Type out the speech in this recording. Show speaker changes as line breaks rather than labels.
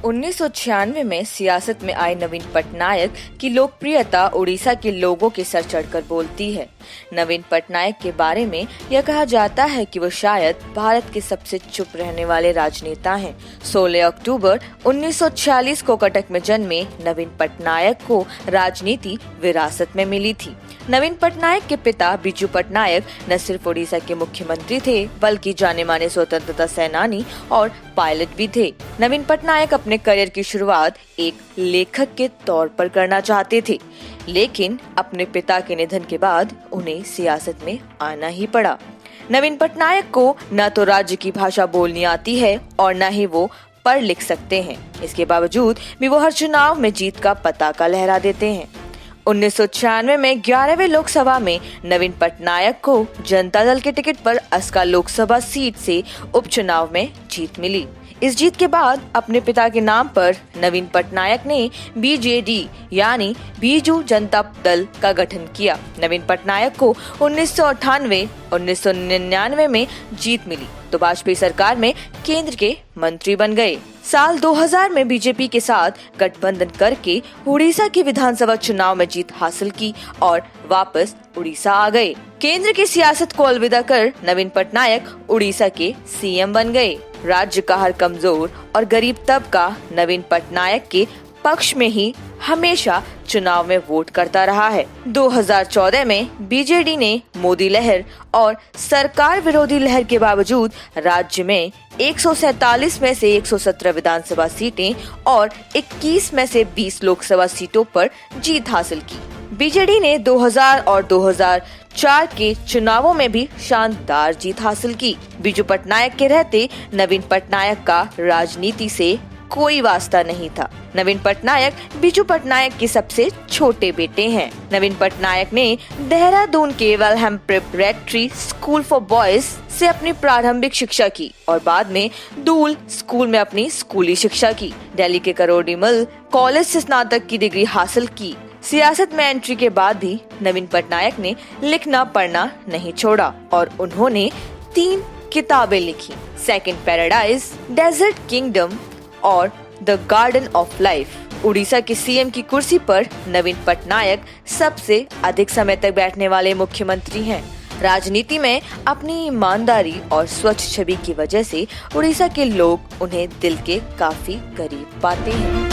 1996 में सियासत में आए नवीन पटनायक की लोकप्रियता उड़ीसा के लोगों के सर चढ़कर बोलती है। नवीन पटनायक के बारे में यह कहा जाता है कि वो शायद भारत के सबसे चुप रहने वाले राजनेता हैं। 16 अक्टूबर 1946 को कटक में जन्मे नवीन पटनायक को राजनीति विरासत में मिली थी। नवीन पटनायक के पिता बिजू पटनायक न सिर्फ उड़ीसा के मुख्यमंत्री थे, बल्कि जाने माने स्वतंत्रता सेनानी और पायलट भी थे। नवीन पटनायक अपने करियर की शुरुआत एक लेखक के तौर पर करना चाहते थे, लेकिन अपने पिता के निधन के बाद उन्हें सियासत में आना ही पड़ा। नवीन पटनायक को न तो राज्य की भाषा बोलनी आती है और न ही वो पढ़ लिख सकते हैं। इसके बावजूद भी वो हर चुनाव में जीत का पताका लहरा देते हैं। 1996 में 11वें लोकसभा में नवीन पटनायक को जनता दल के टिकट पर अस्का लोकसभा सीट से उपचुनाव में जीत मिली। इस जीत के बाद अपने पिता के नाम पर नवीन पटनायक ने बीजेडी यानी बीजू जनता दल का गठन किया। नवीन पटनायक को 1998-1999 में जीत मिली तो वाजपेयी सरकार में केंद्र के मंत्री बन गए। साल 2000 में बीजेपी के साथ गठबंधन करके उड़ीसा की विधानसभा चुनाव में जीत हासिल की और वापस उड़ीसा आ गए। केंद्र की सियासत को अलविदा कर नवीन पटनायक उड़ीसा के सीएम बन गए। राज्य का हर कमजोर और गरीब तबका नवीन पटनायक के पक्ष में ही हमेशा चुनाव में वोट करता रहा है। 2014 में बीजेडी ने मोदी लहर और सरकार विरोधी लहर के बावजूद राज्य में 147 में से 117 विधानसभा सीटें और 21 में से 20 लोकसभा सीटों पर जीत हासिल की। बीजेडी ने 2000 और 2004 के चुनावों में भी शानदार जीत हासिल की। बिजू पटनायक के रहते नवीन पटनायक का राजनीति से कोई वास्ता नहीं था। नवीन पटनायक बिजू पटनायक के सबसे छोटे बेटे हैं। नवीन पटनायक ने देहरादून के Welham preparatory school for boys से अपनी प्रारंभिक शिक्षा की और बाद में दूल स्कूल में अपनी स्कूली शिक्षा की। दिल्ली के करोड़ीमल कॉलेज से स्नातक की डिग्री हासिल की। सियासत में एंट्री के बाद भी नवीन पटनायक ने लिखना पढ़ना नहीं छोड़ा और उन्होंने 3 किताबें लिखी, सेकंड पैराडाइज, डेजर्ट किंगडम और the garden of life. Orissa के सीएम की कुर्सी पर नवीन पटनायक सबसे अधिक समय तक बैठने वाले मुख्यमंत्री हैं। राजनीति में अपनी ईमानदारी और स्वच्छ छवि की वजह से उड़ीसा के लोग उन्हें दिल के काफी करीब पाते हैं।